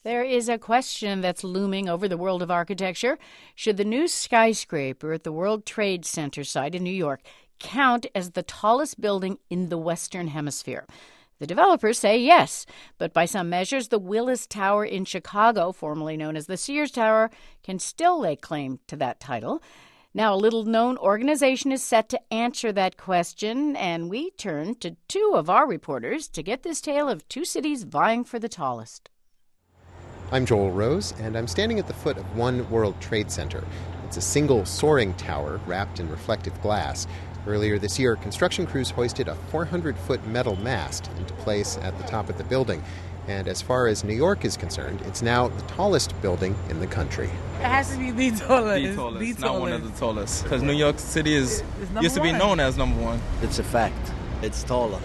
There is a question that's looming over the world of architecture. Should the new skyscraper at the World Trade Center site in New York count as the tallest building in the Western Hemisphere? The developers say yes, but by some measures, the Willis Tower in Chicago, formerly known as the Sears Tower, can still lay claim to that title. Now, a little-known organization is set to answer that question, and we turn to two of our reporters to get this tale of two cities vying for the tallest. I'm Joel Rose, and I'm standing at the foot of One World Trade Center. It's a single soaring tower wrapped in reflective glass. Earlier this year, construction crews hoisted a 400-foot metal mast into place at the top of the building. And as far as New York is concerned, it's now the tallest building in the country. It has to be the tallest. The tallest, not one of the tallest. Because New York City used to be known as number one. It's a fact. It's taller.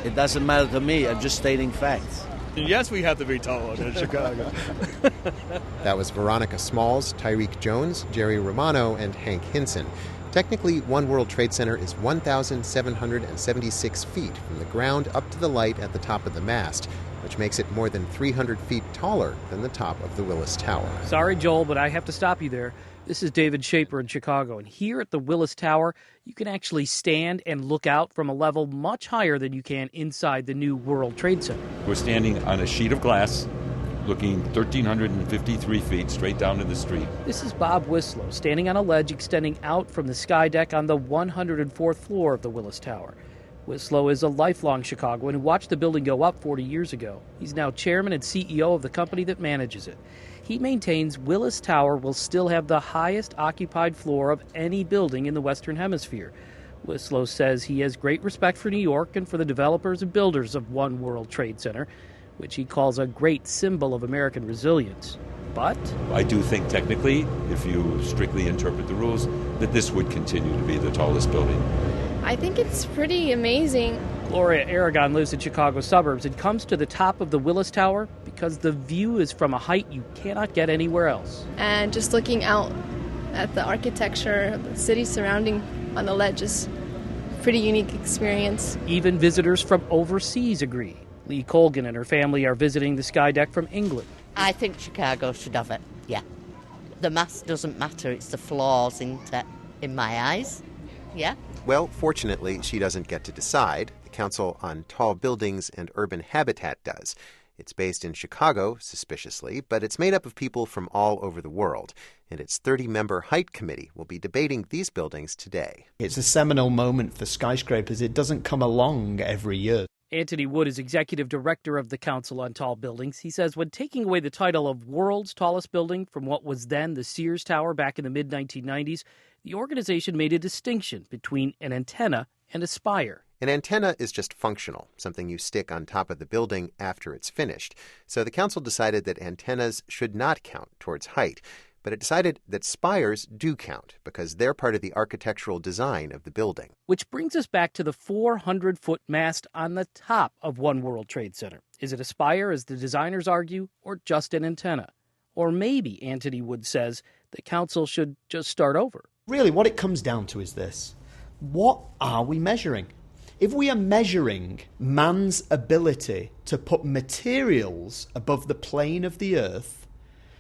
It doesn't matter to me. I'm just stating facts. Yes, we have to be taller than Chicago. That was Veronica Smalls, Tyreek Jones, Jerry Romano, and Hank Hinson. Technically, One World Trade Center is 1,776 feet from the ground up to the light at the top of the mast, which makes it more than 300 feet taller than the top of the Willis Tower. Sorry, Joel, but I have to stop you there. This is David Shaper in Chicago, and here at the Willis Tower, you can actually stand and look out from a level much higher than you can inside the new World Trade Center. We're standing on a sheet of glass, looking 1,353 feet straight down to the street. This is Bob Wislow, standing on a ledge extending out from the sky deck on the 104th floor of the Willis Tower. Wislow is a lifelong Chicagoan who watched the building go up 40 years ago. He's now chairman and CEO of the company that manages it. He maintains Willis Tower will still have the highest occupied floor of any building in the Western Hemisphere. Wislow says he has great respect for New York and for the developers and builders of One World Trade Center, which he calls a great symbol of American resilience. But I do think technically, if you strictly interpret the rules, that this would continue to be the tallest building. I think it's pretty amazing. Gloria Aragon lives in Chicago suburbs and comes to the top of the Willis Tower because the view is from a height you cannot get anywhere else. And just looking out at the architecture of the city surrounding on the ledge is a pretty unique experience. Even visitors from overseas agree. Lee Colgan and her family are visiting the sky deck from England. I think Chicago should have it, yeah. The mass doesn't matter, it's the flaws in my eyes, yeah. Well, fortunately, she doesn't get to decide. The Council on Tall Buildings and Urban Habitat does. It's based in Chicago, suspiciously, but it's made up of people from all over the world. And its 30-member height committee will be debating these buildings today. It's a seminal moment for skyscrapers. It doesn't come along every year. Antony Wood is executive director of the Council on Tall Buildings. He says when taking away the title of world's tallest building from what was then the Sears Tower back in the mid-1990s, the organization made a distinction between an antenna and a spire. An antenna is just functional, something you stick on top of the building after it's finished. So the council decided that antennas should not count towards height. But it decided that spires do count because they're part of the architectural design of the building. Which brings us back to the 400-foot mast on the top of One World Trade Center. Is it a spire, as the designers argue, or just an antenna? Or maybe, Antony Wood says, the council should just start over. Really, what it comes down to is this. What are we measuring? If we are measuring man's ability to put materials above the plane of the earth,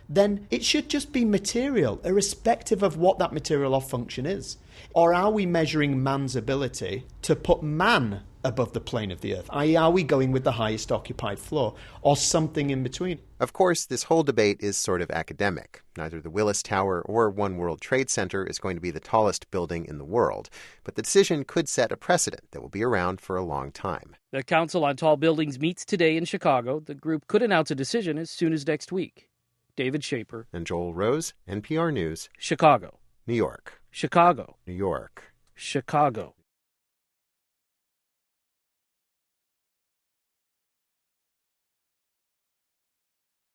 then it should just be material, irrespective of what that material or function is. Or are we measuring man's ability to put man above the plane of the earth? I.e., are we going with the highest occupied floor, or something in between? Of course, this whole debate is sort of academic. Neither the Willis Tower or One World Trade Center is going to be the tallest building in the world. But the decision could set a precedent that will be around for a long time. The Council on Tall Buildings meets today in Chicago. The group could announce a decision as soon as next week. David Shaper. And Joel Rose, NPR News. Chicago. New York. Chicago. New York. Chicago.